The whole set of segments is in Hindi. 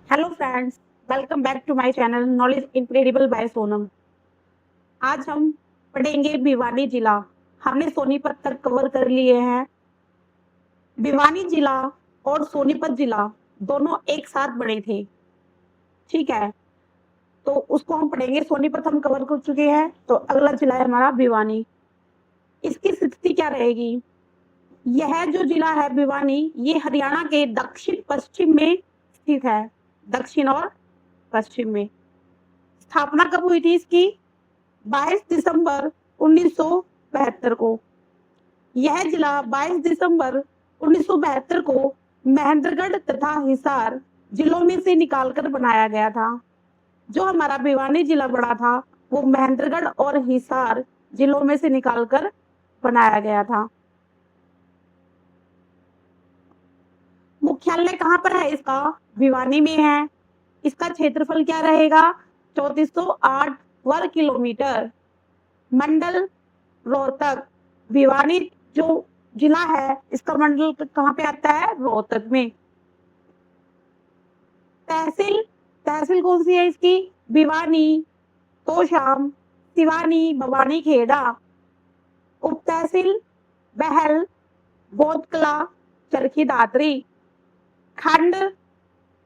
Hello friends, welcome back to my channel knowledge incredible by Sonam. आज हम पढ़ेंगे भिवानी जिला। हमने सोनीपत तक कवर कर लिए हैं। भिवानी जिला और सोनीपत जिला दोनों एक साथ बने थे, ठीक है। तो उसको हम पढ़ेंगे। सोनीपत हम कवर कर चुके हैं, तो अगला जिला है हमारा भिवानी। इसकी स्थिति क्या रहेगी? यह जो जिला है भिवानी, ये हरियाणा के दक्षिण पश्चिम में स्थित है। दक्षिण और पश्चिम में। स्थापना कब हुई थी इसकी? 22 दिसंबर 1972 को। यह जिला 22 दिसंबर 1972 को महेंद्रगढ़ तथा हिसार जिलों में से निकालकर बनाया गया था। जो हमारा भिवानी जिला बड़ा था, वो महेंद्रगढ़ और हिसार जिलों में से निकालकर बनाया गया था। मुख्यालय कहाँ पर है इसका? भिवानी में है। इसका क्षेत्रफल क्या रहेगा? 3408 वर्ग किलोमीटर। मंडल रोहतक। भिवानी जो जिला है, इसका मंडल कहाँ पे आता है? रोहतक में। तहसील तहसील कौन सी है इसकी? भिवानी, तोशाम, सिवानी, भवानी खेड़ा। उप तहसील बहल, बोधकला, चरखी दादरी। खंड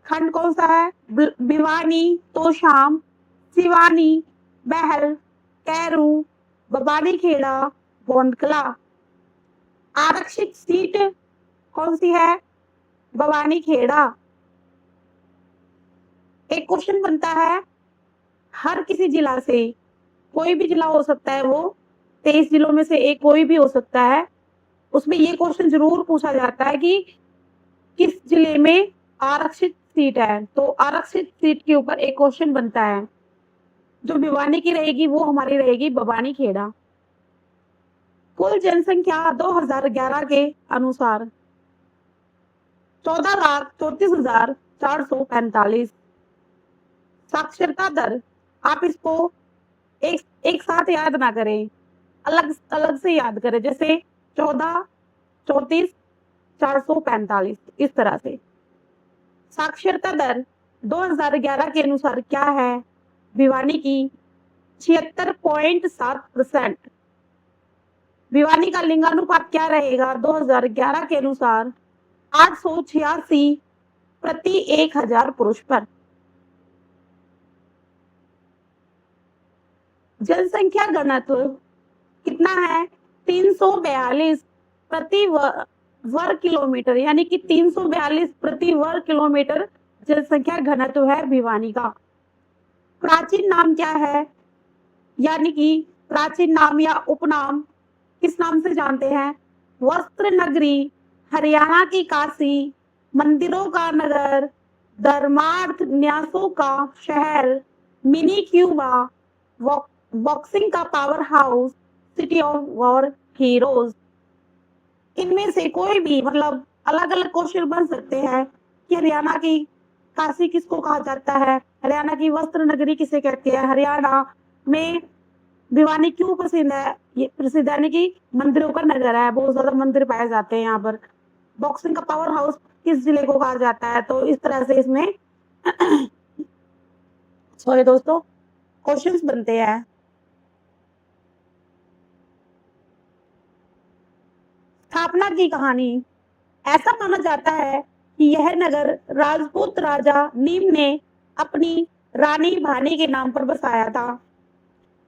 खंड कौन सा है? भिवानी, तोशाम, सिवानी, बहल, कैरू, भवानी खेड़ा, बोधकला। आरक्षित सीट कौन सी है? भवानी खेड़ा। एक क्वेश्चन बनता है, हर किसी जिला से, कोई भी जिला हो सकता है, वो 23 जिलों में से एक कोई भी हो सकता है, उसमें ये क्वेश्चन जरूर पूछा जाता है कि किस जिले में आरक्षित सीट है। तो आरक्षित सीट के ऊपर एक क्वेश्चन बनता है। जो भिवानी की रहेगी वो हमारी रहेगी भवानी खेड़ा। कुल जनसंख्या 2011 के अनुसार 14,34,445। साक्षरता दर, आप इसको एक एक साथ याद ना करें, अलग अलग से याद करें, जैसे 14, 34, 445, इस तरह से। साक्षरता दर 2011 के अनुसार क्या है? भिवानी की 76.7%। भिवानी का लिंगानुपात क्या रहेगा 2011 के अनुसार? 886 प्रति 1000 पुरुष पर। जनसंख्या घनत्व कितना है? 342 प्रति वर्ग किलोमीटर, यानी कि 342 प्रति वर्ग किलोमीटर जनसंख्या घनत्व है भिवानी का। प्राचीन नाम क्या है? यानी कि प्राचीन नाम या उपनाम किस नाम से जानते हैं? वस्त्र नगरी, हरियाणा की काशी, मंदिरों का नगर, धर्मार्थ न्यासों का शहर, मिनी क्यूबा, बॉक्सिंग का power house, city of war heroes. इनमें से कोई भी, मतलब अलग अलग क्वेश्चन बन सकते हैं कि हरियाणा की काशी किसको कहा जाता है, हरियाणा की वस्त्र नगरी किसे कहते हैं, हरियाणा में भिवानी क्यों प्रसिद्ध है? ये प्रसिद्ध यानी कि मंदिरों का नगर है, बहुत ज्यादा मंदिर पाए जाते हैं यहाँ पर। बॉक्सिंग का पावर हाउस किस जिले को कहा जाता है? तो इस तरह से इसमें सॉरी दोस्तों, क्वेश्चंस बनते हैं। स्थापना की कहानी। ऐसा माना जाता है कि यह नगर राजपूत राजा नीम ने अपनी रानी भानी के नाम पर बसाया था।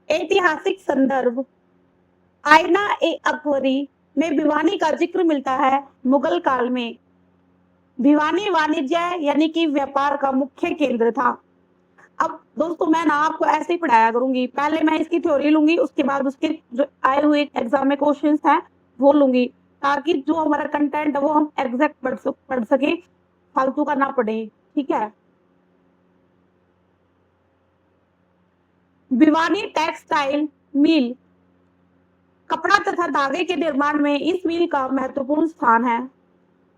ऐतिहासिक संदर्भ, आईना ए अकबरी में भिवानी का जिक्र मिलता है मुगल काल में। भिवानी वाणिज्य यानी कि व्यापार का मुख्य केंद्र था। अब दोस्तों, मैं ना आपको ऐसे ही पढ़ाया करूंगी, पहले मैं इसकी थ्योरी लूंगी, उसके बाद उसके जो आए हुए एग्जाम में क्वेश्चंस हैं वो लूंगी, ताकि जो हमारा कंटेंट है वो हम एग्जैक्ट पढ़ सके, फालतू का ना पढ़े, ठीक है। भिवानी टेक्सटाइल मिल, कपड़ा तथा धागे के निर्माण में इस मिल का महत्वपूर्ण स्थान है।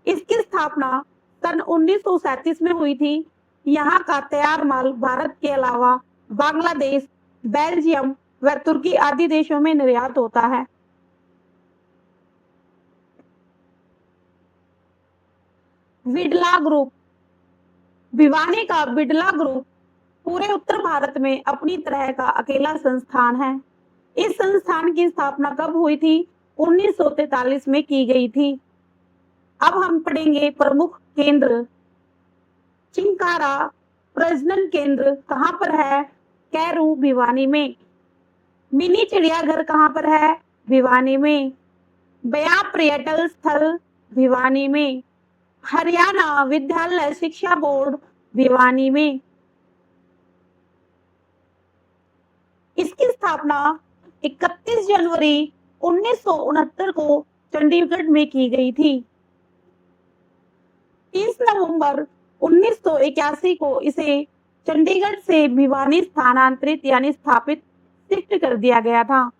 इसकी स्थापना सन 1937 में हुई थी। यहाँ का तैयार माल भारत के अलावा बांग्लादेश, बेल्जियम व तुर्की आदि देशों में निर्यात होता है। विडला ग्रुप, भिवानी का बिड़ला ग्रुप पूरे उत्तर भारत में अपनी तरह का अकेला संस्थान है। इस संस्थान की स्थापना कब हुई थी? 1943 में की गई थी। अब हम पढ़ेंगे प्रमुख केंद्र। चिंकारा प्रजनन केंद्र कहाँ पर है? कैरू भिवानी में। मिनी चिड़ियाघर कहाँ पर है? भिवानी में। बया पर्यटन स्थल भिवानी में। हरियाणा विद्यालय शिक्षा बोर्ड भिवानी में। इसकी स्थापना 31 जनवरी 1969 को चंडीगढ़ में की गई थी। 30 नवंबर 1981 को इसे चंडीगढ़ से भिवानी स्थानांतरित यानी स्थापित शिफ्ट कर दिया गया था।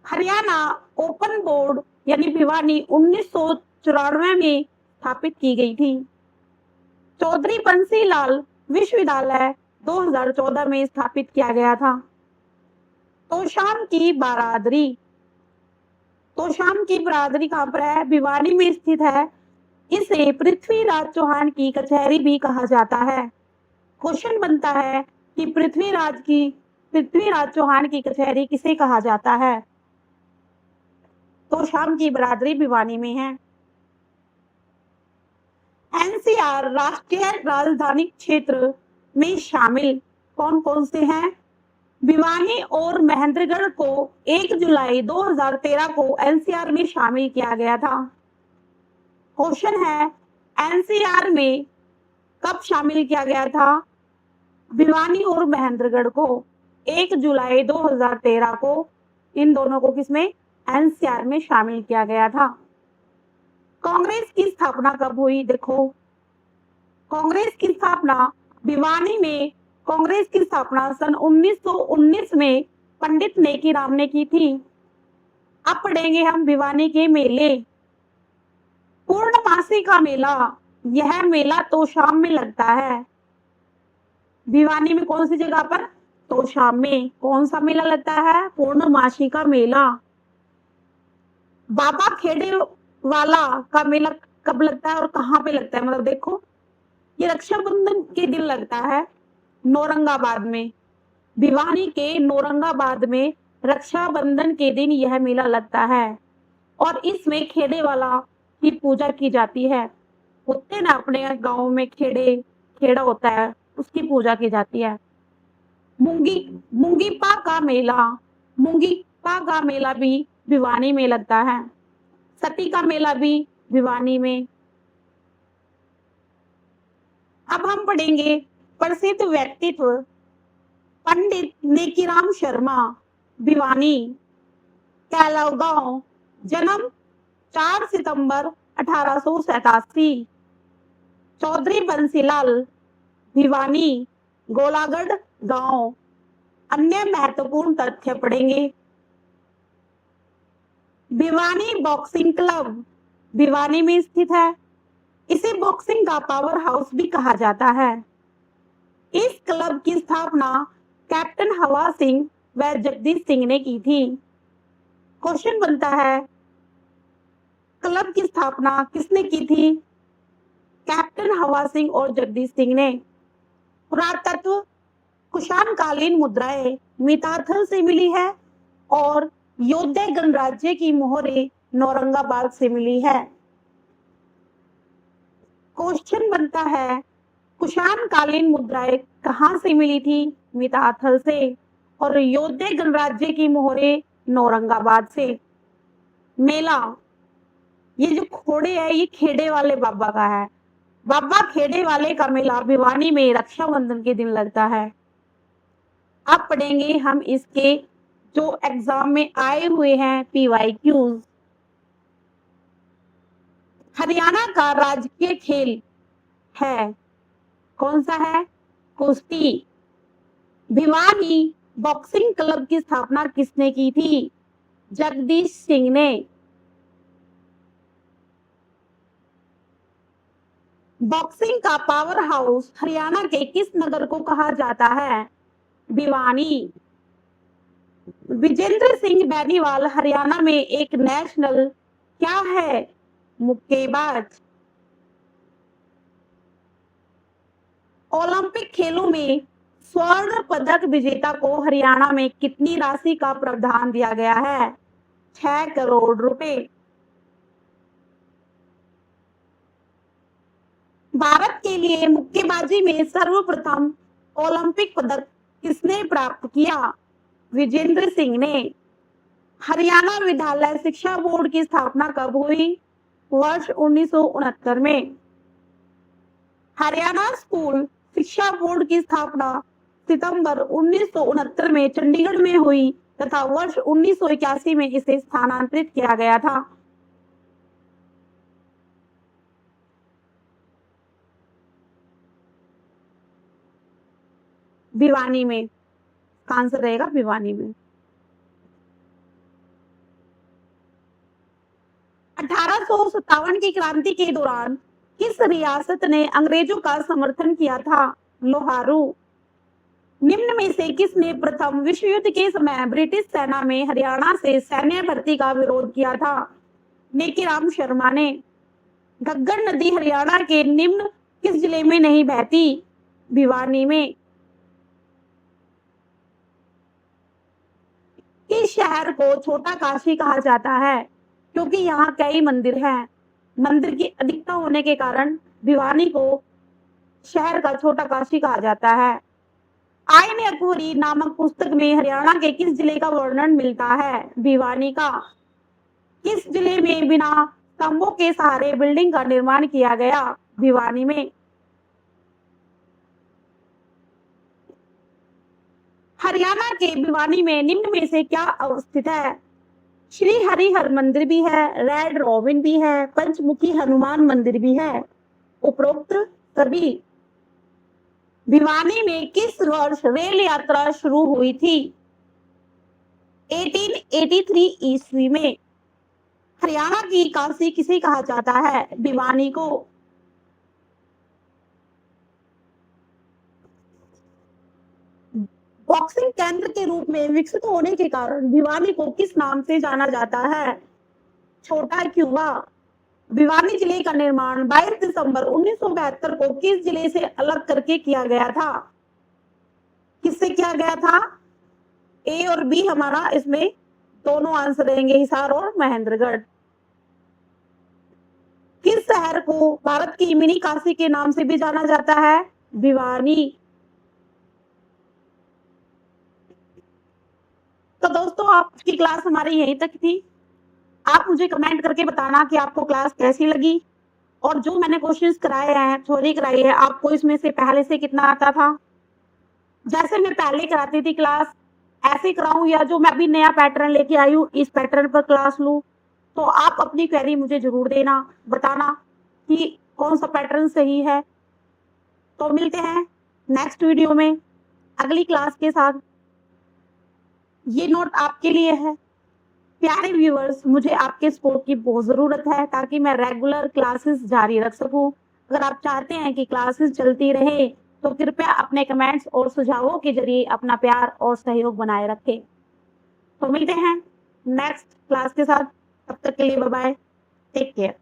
हरियाणा ओपन बोर्ड यानी भिवानी 1994 में स्थापित की गई थी। चौधरी बंसी लाल विश्वविद्यालय 2014 में स्थापित किया गया था। तोशाम की बरादरी। तोशाम की बरादरी कहाँ पर है? भिवानी में स्थित है। इसे पृथ्वीराज चौहान की कचहरी भी कहा जाता है। क्वेश्चन बनता है कि पृथ्वीराज चौहान की कचहरी किसे कहा जाता है? तोशाम की बरादरी भिवानी में है। एनसीआर राष्ट्रीय राजधानी क्षेत्र में शामिल कौन कौन से हैं? भिवानी और महेंद्रगढ़ को 1 जुलाई 2013 को एनसीआर में शामिल किया गया था। क्वेश्चन है एनसीआर में कब शामिल किया गया था? भिवानी और महेंद्रगढ़ को 1 जुलाई 2013 को इन दोनों को किसमें? एनसीआर में शामिल किया गया था। कांग्रेस की स्थापना कब हुई? देखो, कांग्रेस की स्थापना भिवानी में कांग्रेस की स्थापना सन 1919 में पंडित नेकीराम ने की थी। अब पढ़ेंगे हम भिवानी के मेले। पूर्णमासी का मेला, यह मेला तोशाम में लगता है। भिवानी में कौन सी जगह पर? तोशाम में। कौन सा मेला लगता है? पूर्णमासी का मेला। बाबा खेड़े वाला का मेला कब लगता है और कहाँ पे लगता है? मतलब देखो, ये रक्षाबंधन के दिन लगता है नौरंगाबाद में। भिवानी के नौरंगाबाद में रक्षाबंधन के दिन यह मेला लगता है और इसमें खेड़े वाला की पूजा की जाती है। होते ना अपने गांव में खेड़ा होता है, उसकी पूजा की जाती है। मुंगीपा का मेला भी भिवानी में लगता है। सती का मेला भी भिवानी में। अब हम पढ़ेंगे प्रसिद्ध व्यक्तित्व। पंडित नेकीराम शर्मा, भिवानी कैलाव गांव, जन्म 4 सितंबर 1887। चौधरी बंसीलाल, भिवानी गोलागढ़ गांव। अन्य महत्वपूर्ण तथ्य पढ़ेंगे। भिवानी बॉक्सिंग क्लब भिवानी में स्थित है। इसे बॉक्सिंग का पावर हाउस भी कहा जाता है। इस क्लब की स्थापना कैप्टन हवा सिंह व जगदीश सिंह ने की थी। क्वेश्चन बनता है क्लब की स्थापना किसने की थी? कैप्टन हवा सिंह और जगदीश सिंह ने। पुरातत्व, कुषाण कालीन मुद्राएं मिताथल से मिली है और योद्धे गणराज्य की मोहरें नौरंगाबाद से मिली है। क्वेश्चन बनता है कुषाण कालीन मुद्राएं कहाँ से मिली थी? मिताथल से। और योद्धे गणराज्य की मोहरें नौरंगाबाद से। मेला, ये जो खोड़े है ये खेड़े वाले बाबा का है। बाबा खेड़े वाले का मेला भिवानी में रक्षाबंधन के दिन लगता है। अब पढ़ेंगे हम इसके जो एग्जाम में आए हुए हैं PYQs। हरियाणा का राजकीय खेल है, कौन सा है? कुश्ती। भिवानी बॉक्सिंग क्लब की स्थापना किसने की थी? जगदीश सिंह ने। बॉक्सिंग का पावर हाउस हरियाणा के किस नगर को कहा जाता है? भिवानी। विजेंद्र सिंह बेनीवाल हरियाणा में एक नेशनल क्या है? मुक्केबाज। ओलंपिक खेलों में स्वर्ण पदक विजेता को हरियाणा में कितनी राशि का प्रावधान दिया गया है? 6 करोड़ रुपए। भारत के लिए मुक्केबाजी में सर्वप्रथम ओलंपिक पदक किसने प्राप्त किया? विजेंद्र सिंह ने। हरियाणा विद्यालय शिक्षा बोर्ड की स्थापना कब हुई? वर्ष 1969 में। हरियाणा स्कूल शिक्षा बोर्ड की स्थापना सितंबर 1969 में चंडीगढ़ में हुई तथा वर्ष 1981 में इसे स्थानांतरित किया गया था। भिवानी में। आंसर रहेगा भिवानी में। 1857 की क्रांति के दौरान किस रियासत ने अंग्रेजों का समर्थन किया था? लोहारू। निम्न में से किसने प्रथम विश्व युद्ध के समय ब्रिटिश सेना में हरियाणा से सैन्य भर्ती का विरोध किया था? नेकीराम शर्मा ने। घग्गर नदी हरियाणा के निम्न किस जिले में नहीं बहती? भिवानी में। इस शहर को छोटा काशी कहा जाता है क्योंकि यहाँ कई मंदिर हैं। मंदिर की अधिकता होने के कारण भिवानी को शहर का छोटा काशी कहा जाता है। आईन अकबरी नामक पुस्तक में हरियाणा के किस जिले का वर्णन मिलता है? भिवानी का। किस जिले में बिना स्तंभों के सहारे बिल्डिंग का निर्माण किया गया? भिवानी में। हरियाणा के भिवानी में निम्न में से क्या अवस्थित है? श्री हरिहर मंदिर भी है, रेड रॉबिन भी है, पंचमुखी हनुमान मंदिर भी है। उपरोक्त सभी। भिवानी में किस वर्ष रेल यात्रा शुरू हुई थी? 1883 ईस्वी में। हरियाणा की काशी किसे कहा जाता है? भिवानी को। बॉक्सिंग केंद्र के रूप में विकसित होने के कारण भिवानी को किस नाम से जाना जाता है? छोटा क्यूबा। भिवानी जिले का निर्माण 22 दिसंबर 1972 को किस जिले से अलग करके किया गया था? किससे किया गया था? ए और बी हमारा इसमें दोनों आंसर रहेंगे, हिसार और महेंद्रगढ़। किस शहर को भारत की मिनी काशी के नाम से भी जाना जाता है? भिवानी। तो दोस्तों आपकी क्लास हमारी यहीं तक थी। आप मुझे कमेंट करके बताना कि आपको क्लास कैसी लगी और जो मैंने क्वेश्चंस कराए हैं, थ्योरी कराई है, आपको इसमें से पहले से कितना आता था। जैसे मैं पहले कराती थी क्लास ऐसे कराऊं या जो मैं अभी नया पैटर्न लेके आई हूँ इस पैटर्न पर क्लास लूं, तो आप अपनी क्वेरी मुझे जरूर देना, बताना कि कौन सा पैटर्न सही है। तो मिलते हैं नेक्स्ट वीडियो में अगली क्लास के साथ। ये नोट आपके लिए है। प्यारे व्यूअर्स, मुझे आपके सपोर्ट की बहुत जरूरत है ताकि मैं रेगुलर क्लासेस जारी रख सकूं। अगर आप चाहते हैं कि क्लासेस चलती रहे तो कृपया अपने कमेंट्स और सुझावों के जरिए अपना प्यार और सहयोग बनाए रखें। तो मिलते हैं नेक्स्ट क्लास के साथ। तब तक के लिए बाय बाय, टेक केयर।